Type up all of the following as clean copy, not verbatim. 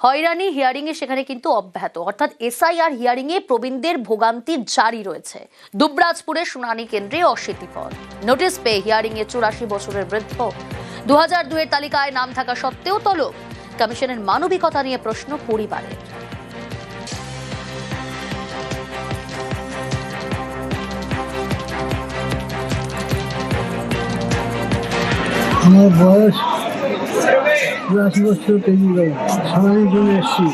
হয়রানি হিয়ারিংয়ে সেখানে কিন্তু অব্যাহত, অর্থাৎ এসআইআর হিয়ারিংয়ে প্রবীণদের ভোগান্তি জারি রয়েছে। দুবরাজপুরের শুনানি কেন্দ্রে অশীতিপর নোটিশ পেয়ে হিয়ারিংয়ে 84 বছরের বৃদ্ধ 2002 এর তালিকায় নাম থাকা সত্ত্বেও তলব। কমিশনের মানবিকতা নিয়ে প্রশ্ন পরিবারের। আমার বয়স 82 বছর পেরিয়ে গেল। শুনানির জন্য এসেছি।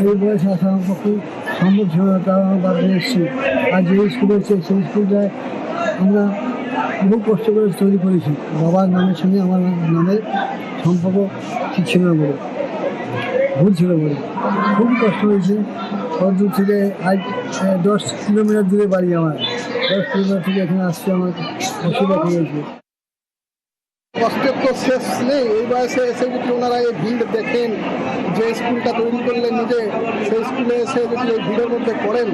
এই বয়স আসা আমার পক্ষে সম্ভব ছিল না, তাও আমার বাড়িতে এসেছি। আর যে স্কুল হচ্ছে সেই স্কুলটায় আমরা বহু কষ্ট করে তৈরি করেছি। বাবার নামের সঙ্গে আমার নামের সম্পর্ক ঠিক ছিল না বলে, ভুল ছিল বলে খুবই কষ্ট হয়েছে। কত দূর থেকে আজ 10 কিলোমিটার দূরে বাড়ি আমার। 10 কিলোমিটার থেকে এখানে আসছে, আমার অসুবিধা হয়েছে। কষ্টের তো শেষ নেই। এই বয়সে এসে যদি ওনারা এই ভিড় দেখেন, যে স্কুলটা তৈরি করলেন নিজে, সেই স্কুলে এসে যদি এই ভিড়ের মধ্যে পড়েন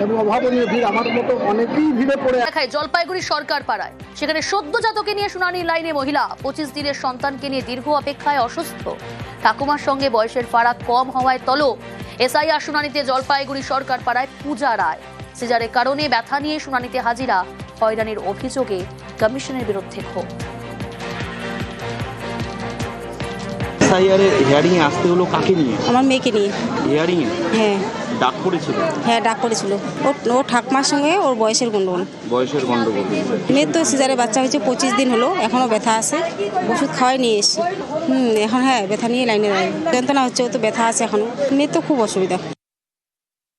এবং অভাবনীয় ভিড়, আমার মতো অনেকেই ভিড়ে পড়ে। দেখায় জলপাইগুড়ি সরকার পাড়ায়, সেখানে সদ্যজাতকে নিয়ে শুনানির লাইনে মহিলা। 25 দিনের সন্তানকে নিয়ে দীর্ঘ অপেক্ষায় অসুস্থ ঠাকুমার সঙ্গে বয়সের ফারাক কম হওয়ায় তলব। এসআইআর শুনানিতে জলপাইগুড়ি সরকার পাড়ায় পূজা রায়। সিজারের কারণে ব্যথা নিয়ে শুনানিতে হাজিরা। হয়রানির অভিযোগে কমিশনের বিরুদ্ধে ক্ষোভ। এসআইআর হিয়ারিং এ আসতে হলো কাকে নিয়ে? আমার মেয়েকে নিয়ে। হিয়ারিং এ? হ্যাঁ। ডাক পড়েছিল? হ্যাঁ, ডাক পড়েছিল। ও ঠাকুমার সঙ্গে ওর বয়সের গন্ডগোল। বয়সের গন্ডগোল? মেয়ের তো সিজারে বাচ্চা হয়েছে, 25 দিন হলো, এখনও ব্যথা আছে। ওষুধ খাওয়াই নিয়ে এসেছি। এখন হ্যাঁ ব্যথা নিয়ে লাইনে দাঁড়িয়ে যন্ত্রণা হচ্ছে, ও তো ব্যথা আছে এখনও। মেয়ের তো খুব অসুবিধা।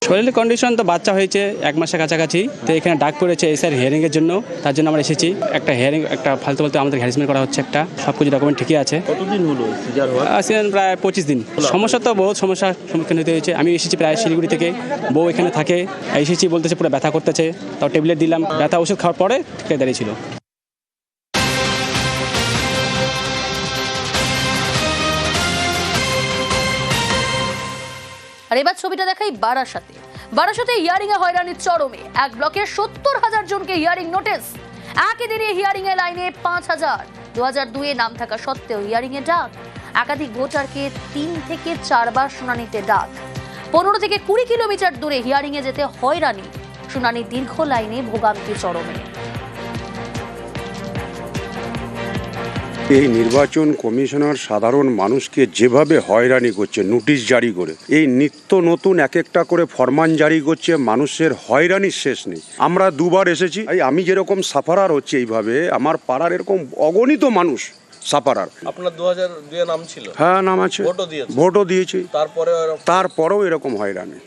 শরীরের কন্ডিশন তো বাচ্চা হয়েছে 1 মাসের কাছাকাছি, তো এখানে ডাক পড়েছে এসআইআর হিয়ারিংয়ের জন্য। তার জন্য আমরা এসেছি। একটা হিয়ারিং, একটা ফালতু আমাদের হ্যারাসমেন্ট করা হচ্ছে একটা। সব কিছু ডকুমেন্ট ঠিকই আছে। কতদিন হলো সিজার হওয়া? সিজন প্রায় 25 দিন। সমস্যা তো বহুত সমস্যার সম্মুখীন হতে হয়েছে। আমি এসেছি প্রায় শিলিগুড়ি থেকে, বউ এখানে থাকে। এসেছি বলতেছে পুরো ব্যথা করতেছে, তাও ট্যাবলেট দিলাম, ব্যথা ওষুধ খাওয়ার পরে ঠিক দাঁড়িয়েছিল। আর এবার ছবিটা দেখাই বারাসাতে হিয়ারিং এ হয়রানির চরমে। এক ব্লকের 70,000 জনকে হিয়ারিং নোটিশ। একই দিনে হিয়ারিং এ লাইনে 5,000। 2002 এ নাম থাকা সত্ত্বেও হিয়ারিং এ ডাক। একাধিক ভোটারকে 3 থেকে 4 বার শুনানিতে ডাক। 15 থেকে 20 কিলোমিটার দূরে হিয়ারিং এ যেতে হয়রানি। শুনানি দীর্ঘ, লাইনে ভোগান্তি চরমে। এই নির্বাচন কমিশনার সাধারণ মানুষকে যেভাবে হয়রানি করছে নোটিশ জারি করে, এই নিত্য নতুন এক একটা করে ফরমান জারি করছে, মানুষের হয়রানির শেষ নেই। আমরা 2 বার এসেছি। আমি যেরকম সাফারার হচ্ছে, এইভাবে আমার পাড়ার এরকম অগণিত মানুষ সাফারার। আপনার 2002 নাম ছিল? হ্যাঁ, নাম আছে, ভোটও দিয়েছি। তারপরেও এরকম হয়রানি।